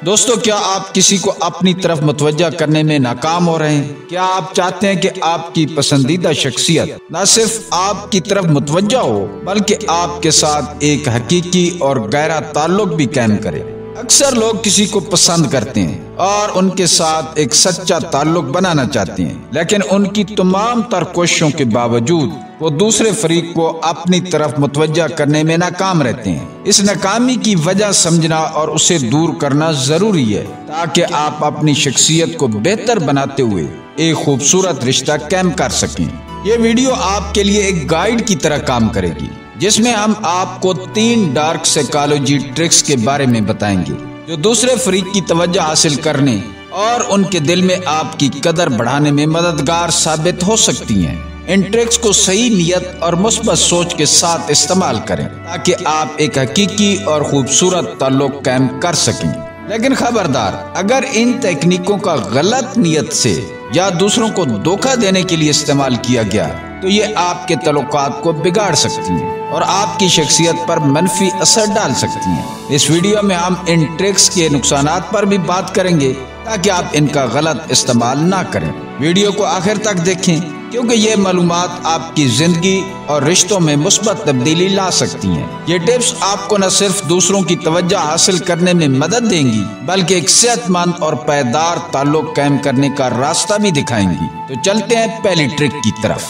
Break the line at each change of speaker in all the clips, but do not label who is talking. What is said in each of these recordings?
دوستو، کیا آپ کسی کو اپنی طرف متوجہ کرنے میں ناکام ہو رہے ہیں؟ کیا آپ چاہتے ہیں کہ آپ کی پسندیدہ شخصیت نہ صرف آپ کی طرف متوجہ ہو بلکہ آپ کے ساتھ ایک حقیقی اور گہرا تعلق بھی قائم کرے؟ اکثر لوگ کسی کو پسند کرتے ہیں اور ان کے ساتھ ایک سچا تعلق بنانا چاہتے ہیں، لیکن ان کی تمام تر کوششوں کے باوجود وہ دوسرے فریق کو اپنی طرف متوجہ کرنے میں ناکام رہتے ہیں۔ اس ناکامی کی وجہ سمجھنا اور اسے دور کرنا ضروری ہے تاکہ آپ اپنی شخصیت کو بہتر بناتے ہوئے ایک خوبصورت رشتہ قائم کر سکیں۔ یہ ویڈیو آپ کے لیے ایک گائیڈ کی طرح کام کرے گی، جس میں ہم آپ کو 3 ڈارک سائیکالوجی ٹرکس کے بارے میں بتائیں گے جو دوسرے فریق کی توجہ حاصل کرنے اور ان کے دل میں آپ کی قدر بڑھانے میں مددگار ثابت ہو سکتی ہیں۔ ان ٹرکس کو صحیح نیت اور مثبت سوچ کے ساتھ استعمال کریں تاکہ آپ ایک حقیقی اور خوبصورت تعلق قائم کر سکیں۔ لیکن خبردار، اگر ان تکنیکوں کا غلط نیت سے یا دوسروں کو دھوکہ دینے کے لیے استعمال کیا گیا تو یہ آپ کے تعلقات کو بگاڑ سکتی ہیں اور آپ کی شخصیت پر منفی اثر ڈال سکتی ہیں۔ اس ویڈیو میں ہم ان ٹرکس کے نقصانات پر بھی بات کریں گے تاکہ آپ ان کا غلط استعمال نہ کریں۔ ویڈیو کو آخر تک دیکھیں کیونکہ یہ معلومات آپ کی زندگی اور رشتوں میں مثبت تبدیلی لا سکتی ہیں۔ یہ ٹپس آپ کو نہ صرف دوسروں کی توجہ حاصل کرنے میں مدد دیں گی بلکہ ایک صحت مند اور پائیدار تعلق قائم کرنے کا راستہ بھی دکھائیں گی۔ تو چلتے ہیں پہلی ٹرک کی طرف۔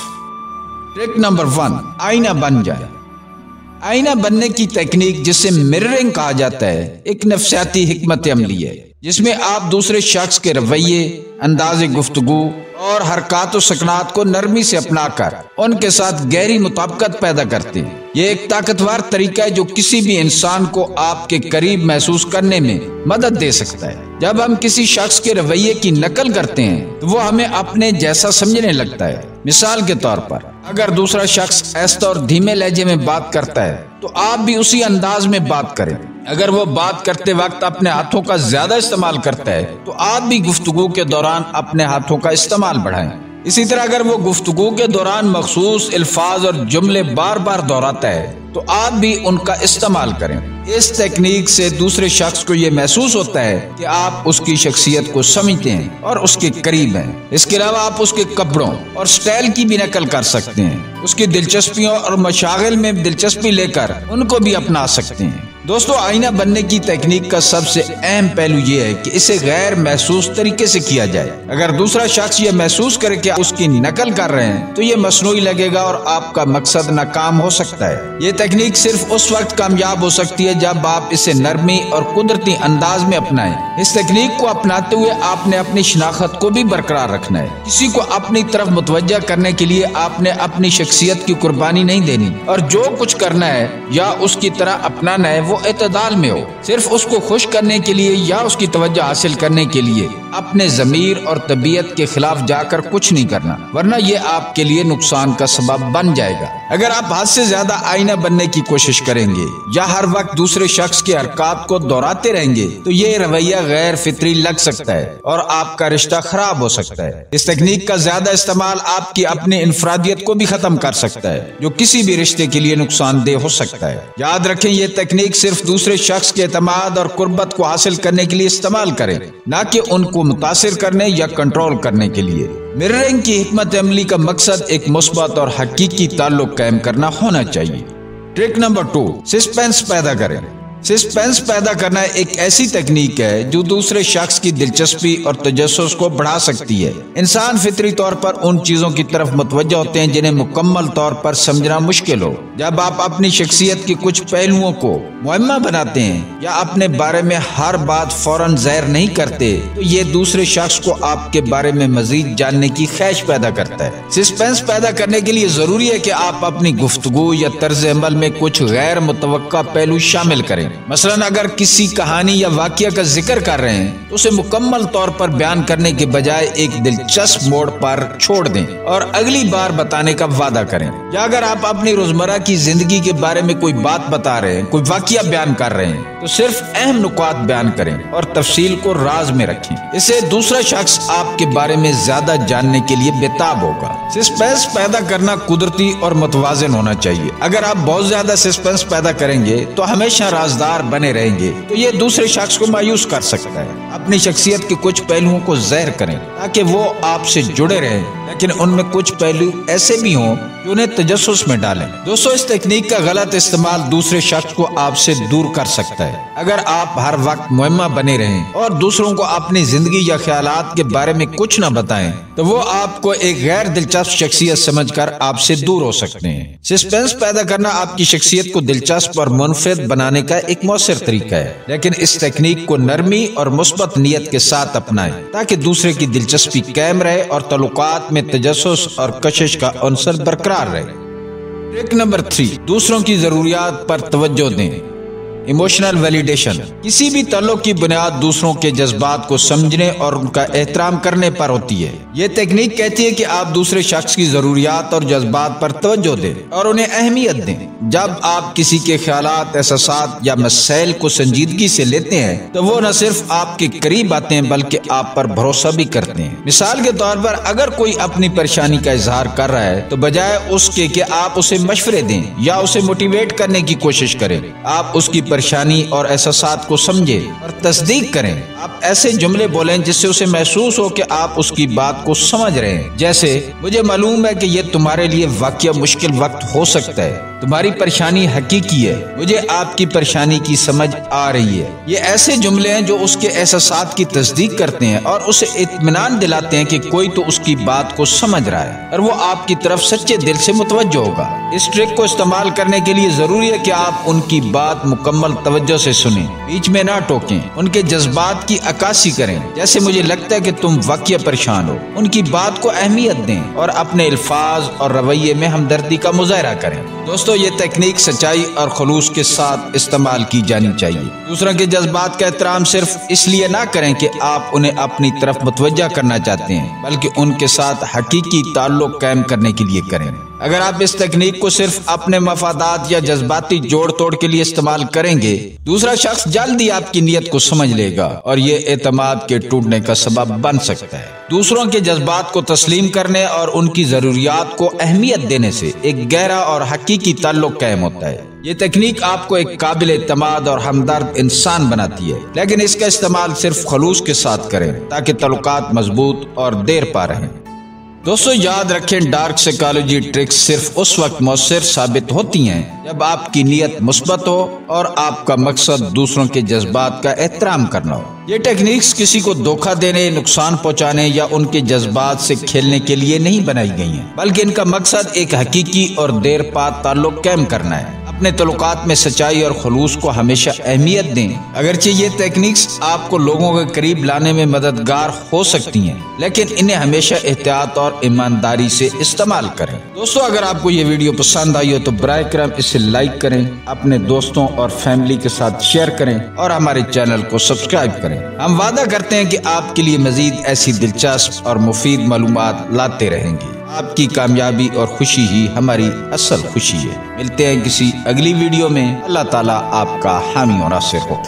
ٹرک نمبر 1، آئینہ بن جائے۔ آئینہ بننے کی تکنیک، جسے مررنگ کہا جاتا ہے، ایک نفسیاتی حکمت عملی ہے جس میں آپ دوسرے شخص کے رویے، انداز گفتگو اور حرکات و سکنات کو نرمی سے اپنا کر ان کے ساتھ گہری مطابقت پیدا کرتے ہیں۔ یہ ایک طاقتور طریقہ ہے جو کسی بھی انسان کو آپ کے قریب محسوس کرنے میں مدد دے سکتا ہے۔ جب ہم کسی شخص کے رویے کی نقل کرتے ہیں تو وہ ہمیں اپنے جیسا سمجھنے لگتا ہے۔ مثال کے طور پر، اگر دوسرا شخص آہستہ اور دھیمے لہجے میں بات کرتا ہے تو آپ بھی اسی انداز میں بات کریں۔ اگر وہ بات کرتے وقت اپنے ہاتھوں کا زیادہ استعمال کرتا ہے تو آپ بھی گفتگو کے دوران اپنے ہاتھوں کا استعمال بڑھائیں۔ اسی طرح اگر وہ گفتگو کے دوران مخصوص الفاظ اور جملے بار بار دہراتا ہے تو آپ بھی ان کا استعمال کریں۔ اس تکنیک سے دوسرے شخص کو یہ محسوس ہوتا ہے کہ آپ اس کی شخصیت کو سمجھتے ہیں اور اس کے قریب ہیں۔ اس کے علاوہ آپ اس کے کپڑوں اور سٹائل کی بھی نقل کر سکتے ہیں، اس کی دلچسپیوں اور مشاغل میں دلچسپی لے کر ان کو بھی اپنا سکتے ہیں۔ دوستو، آئینہ بننے کی تکنیک کا سب سے اہم پہلو یہ ہے کہ اسے غیر محسوس طریقے سے کیا جائے۔ اگر دوسرا شخص یہ محسوس کرے کہ اس کی نقل کر رہے ہیں تو یہ مصنوعی لگے گا اور آپ کا مقصد ناکام ہو سکتا ہے۔ یہ تکنیک صرف اس وقت کامیاب ہو سکتی ہے جب آپ اسے نرمی اور قدرتی انداز میں اپنائیں۔ اس تکنیک کو اپناتے ہوئے آپ نے اپنی شناخت کو بھی برقرار رکھنا ہے۔ کسی کو اپنی طرف متوجہ کرنے کے لیے آپ نے اپنی شخصیت کی قربانی نہیں دینی، اور جو کچھ کرنا ہے یا اس کی طرح اپنانا ہے وہ اعتدال میں ہو۔ صرف اس کو خوش کرنے کے لیے یا اس کی توجہ حاصل کرنے کے لیے اپنے ضمیر اور طبیعت کے خلاف جا کر کچھ نہیں کرنا، ورنہ یہ آپ کے لیے نقصان کا سبب بن جائے گا۔ اگر آپ حد سے زیادہ آئینہ بننے کی کوشش کریں گے یا ہر وقت دوسرے شخص کے حرکات کو دہراتے رہیں گے تو یہ رویہ غیر فطری لگ سکتا ہے اور آپ کا رشتہ خراب ہو سکتا ہے۔ اس تکنیک کا زیادہ استعمال آپ کی اپنی انفرادیت کو بھی ختم کر سکتا ہے، جو کسی بھی رشتے کے لیے نقصان دہ ہو سکتا ہے۔ یاد رکھیں، یہ تکنیک صرف دوسرے شخص کے اعتماد اور قربت کو حاصل کرنے کے لیے استعمال کریں، نہ کہ ان کو متاثر کرنے یا کنٹرول کرنے کے لیے۔ مررنگ کی حکمت عملی کا مقصد ایک مثبت اور حقیقی تعلق قائم کرنا ہونا چاہیے۔ ٹرک نمبر 2، سسپینس پیدا کریں۔ سسپینس پیدا کرنا ایک ایسی تکنیک ہے جو دوسرے شخص کی دلچسپی اور تجسس کو بڑھا سکتی ہے۔ انسان فطری طور پر ان چیزوں کی طرف متوجہ ہوتے ہیں جنہیں مکمل طور پر سمجھنا مشکل ہو۔ جب آپ اپنی شخصیت کے کچھ پہلوؤں کو معمہ بناتے ہیں یا اپنے بارے میں ہر بات فوراً ظاہر نہیں کرتے تو یہ دوسرے شخص کو آپ کے بارے میں مزید جاننے کی خواہش پیدا کرتا ہے۔ سسپینس پیدا کرنے کے لیے ضروری ہے کہ آپ اپنی گفتگو یا طرز عمل میں کچھ غیر متوقع پہلو شامل کریں۔ مثلاً اگر کسی کہانی یا واقعہ کا ذکر کر رہے ہیں تو اسے مکمل طور پر بیان کرنے کے بجائے ایک دلچسپ موڑ پر چھوڑ دیں اور اگلی بار بتانے کا وعدہ کریں۔ یا اگر آپ اپنی روزمرہ کی زندگی کے بارے میں کوئی بات بتا رہے ہیں، کوئی واقعہ بیان کر رہے ہیں تو صرف اہم نکات بیان کریں اور تفصیل کو راز میں رکھیں، اسے دوسرا شخص آپ کے بارے میں زیادہ جاننے کے لیے بےتاب ہوگا۔ سسپینس پیدا کرنا قدرتی اور متوازن ہونا چاہیے۔ اگر آپ بہت زیادہ سسپینس پیدا کریں گے تو ہمیشہ رازدار بنے رہیں گے تو یہ دوسرے شخص کو مایوس کر سکتا ہے۔ اپنی شخصیت کے کچھ پہلوؤں کو ظاہر کریں تاکہ وہ آپ سے جڑے رہیں، لیکن ان میں کچھ پہلو ایسے بھی ہوں جو انہیں تجسس میں ڈالیں۔ دوستو، اس تکنیک کا غلط استعمال دوسرے شخص کو آپ سے دور کر سکتا ہے۔ اگر آپ ہر وقت مہمہ بنے رہیں اور دوسروں کو اپنی زندگی یا خیالات کے بارے میں کچھ نہ بتائیں تو وہ آپ کو ایک غیر دلچسپ شخصیت سمجھ کر آپ سے دور ہو سکتے ہیں۔ سسپینس پیدا کرنا آپ کی شخصیت کو دلچسپ اور منفرد بنانے کا ایک مؤثر طریقہ ہے، لیکن اس تکنیک کو نرمی اور مثبت نیت کے ساتھ اپنائیں تاکہ دوسرے کی دلچسپی قائم رہے اور تعلقات میں تجسس اور کشش کا عنصر برقرار رہے۔ ٹرک نمبر 3، دوسروں کی ضروریات پر توجہ دیں۔ ایموشنل ویلیڈیشن کسی بھی تعلق کی بنیاد دوسروں کے جذبات کو سمجھنے اور ان کا احترام کرنے پر ہوتی ہے۔ یہ تکنیک کہتی ہے کہ آپ دوسرے شخص کی ضروریات اور جذبات پر توجہ دیں اور انہیں اہمیت دیں۔ جب آپ کسی کے خیالات، احساسات یا مسائل کو سنجیدگی سے لیتے ہیں تو وہ نہ صرف آپ کے قریب آتے ہیں بلکہ آپ پر بھروسہ بھی کرتے ہیں۔ مثال کے طور پر، اگر کوئی اپنی پریشانی کا اظہار کر رہا ہے تو بجائے اس کے کہ آپ اسے مشورے دیں یا اسے موٹیویٹ کرنے کی کوشش کریں، آپ اس کی پریشانی اور احساسات کو سمجھیں اور تصدیق کریں۔ آپ ایسے جملے بولیں جس سے اسے محسوس ہو کہ آپ اس کی بات کو سمجھ رہے ہیں، جیسے مجھے معلوم ہے کہ یہ تمہارے لیے واقعہ مشکل وقت ہو سکتا ہے، تمہاری پریشانی حقیقی ہے، مجھے آپ کی پریشانی کی سمجھ آ رہی ہے۔ یہ ایسے جملے ہیں جو اس کے احساسات کی تصدیق کرتے ہیں اور اسے اطمینان دلاتے ہیں کہ کوئی تو اس کی بات کو سمجھ رہا ہے اور وہ آپ کی طرف سچے دل سے متوجہ ہوگا۔ اس ٹرک کو استعمال کرنے کے لیے ضروری ہے کہ آپ ان کی بات مکمل توجہ سے سنیں، بیچ میں نہ ٹوکیں، ان کے جذبات کی عکاسی کریں، جیسے مجھے لگتا ہے کہ تم واقعہ پریشان ہو۔ ان کی بات کو اہمیت دیں اور اپنے الفاظ اور رویے میں ہمدردی کا مظاہرہ کریں۔ دوستو، یہ تکنیک سچائی اور خلوص کے ساتھ استعمال کی جانی چاہیے۔ دوسروں کے جذبات کا احترام صرف اس لیے نہ کریں کہ آپ انہیں اپنی طرف متوجہ کرنا چاہتے ہیں، بلکہ ان کے ساتھ حقیقی تعلق قائم کرنے کے لیے کریں۔ اگر آپ اس تکنیک کو صرف اپنے مفادات یا جذباتی جوڑ توڑ کے لیے استعمال کریں گے، دوسرا شخص جلد ہی آپ کی نیت کو سمجھ لے گا اور یہ اعتماد کے ٹوٹنے کا سبب بن سکتا ہے۔ دوسروں کے جذبات کو تسلیم کرنے اور ان کی ضروریات کو اہمیت دینے سے ایک گہرا اور حقیقی تعلق قائم ہوتا ہے۔ یہ تکنیک آپ کو ایک قابل اعتماد اور ہمدرد انسان بناتی ہے، لیکن اس کا استعمال صرف خلوص کے ساتھ کریں تاکہ تعلقات مضبوط اور دیر پا رہیں۔ دوستو، یاد رکھیں، ڈارک سائیکالوجی ٹرکس صرف اس وقت مؤثر ثابت ہوتی ہیں جب آپ کی نیت مثبت ہو اور آپ کا مقصد دوسروں کے جذبات کا احترام کرنا ہو۔ یہ ٹیکنیکس کسی کو دھوکہ دینے، نقصان پہنچانے یا ان کے جذبات سے کھیلنے کے لیے نہیں بنائی گئی ہیں، بلکہ ان کا مقصد ایک حقیقی اور دیر پا تعلق قائم کرنا ہے۔ اپنے تعلقات میں سچائی اور خلوص کو ہمیشہ اہمیت دیں۔ اگرچہ یہ ٹیکنیکس آپ کو لوگوں کے قریب لانے میں مددگار ہو سکتی ہیں، لیکن انہیں ہمیشہ احتیاط اور ایمانداری سے استعمال کریں۔ دوستو، اگر آپ کو یہ ویڈیو پسند آئی ہو تو براہ کرم اسے لائک کریں، اپنے دوستوں اور فیملی کے ساتھ شیئر کریں اور ہمارے چینل کو سبسکرائب کریں۔ ہم وعدہ کرتے ہیں کہ آپ کے لیے مزید ایسی دلچسپ اور مفید معلومات لاتے رہیں گے۔ آپ کی کامیابی اور خوشی ہی ہماری اصل خوشی ہے۔ ملتے ہیں کسی اگلی ویڈیو میں۔ اللہ تعالیٰ آپ کا حامی و ناصر ہو۔